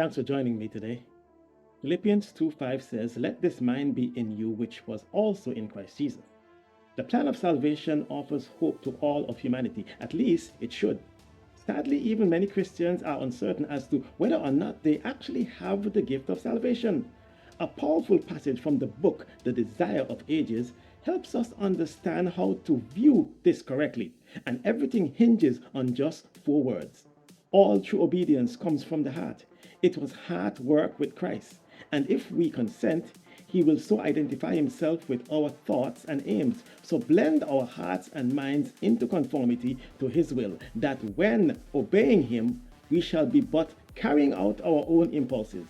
Thanks for joining me today. Philippians 2:5 says, "Let this mind be in you, which was also in Christ Jesus." The plan of salvation offers hope to all of humanity. At least it should. Sadly, even many Christians are uncertain as to whether or not they actually have the gift of salvation. A powerful passage from the book, The Desire of Ages, helps us understand how to view this correctly. And everything hinges on just 4 words. All true obedience comes from the heart. It was heart work with Christ. And if we consent, he will so identify himself with our thoughts and aims. So blend our hearts and minds into conformity to his will, that when obeying him, we shall be but carrying out our own impulses.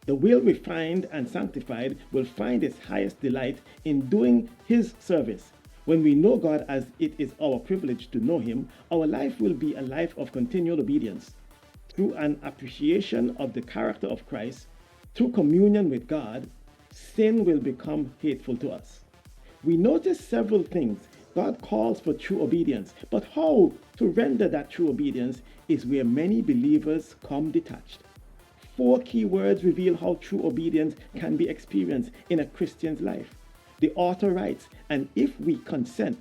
The will refined and sanctified will find its highest delight in doing his service. When we know God as it is our privilege to know him, our life will be a life of continual obedience. Through an appreciation of the character of Christ, through communion with God, sin will become hateful to us. We notice several things. God calls for true obedience, but how to render that true obedience is where many believers come detached. 4 key words reveal how true obedience can be experienced in a Christian's life. The author writes, and if we consent.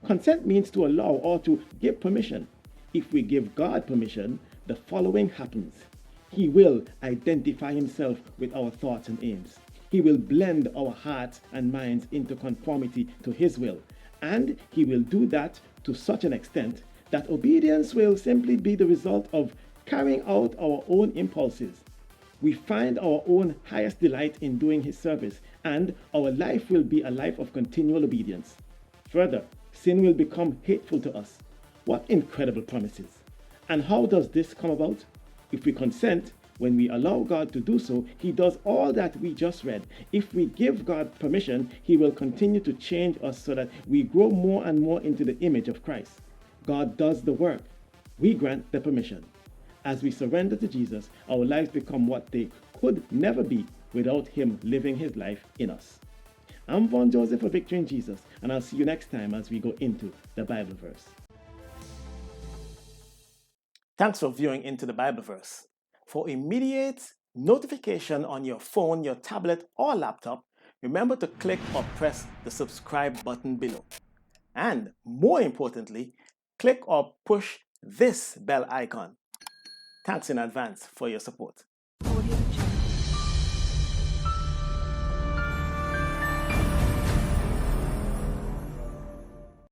Consent means to allow or to give permission. If we give God permission, the following happens. He will identify himself with our thoughts and aims. He will blend our hearts and minds into conformity to his will. And he will do that to such an extent that obedience will simply be the result of carrying out our own impulses. We find our own highest delight in doing his service, and our life will be a life of continual obedience. Further, sin will become hateful to us. What incredible promises! And how does this come about? If we consent, when we allow God to do so, he does all that we just read. If we give God permission, he will continue to change us so that we grow more and more into the image of Christ. God does the work. We grant the permission. As we surrender to Jesus, our lives become what they could never be without him living his life in us. I'm Von Joseph for Victory in Jesus, and I'll see you next time as we go into the Bible verse. Thanks for viewing into the Bible verse. For immediate notification on your phone, your tablet, or laptop, remember to click or press the subscribe button below. And more importantly, click or push this bell icon. Thanks in advance for your support.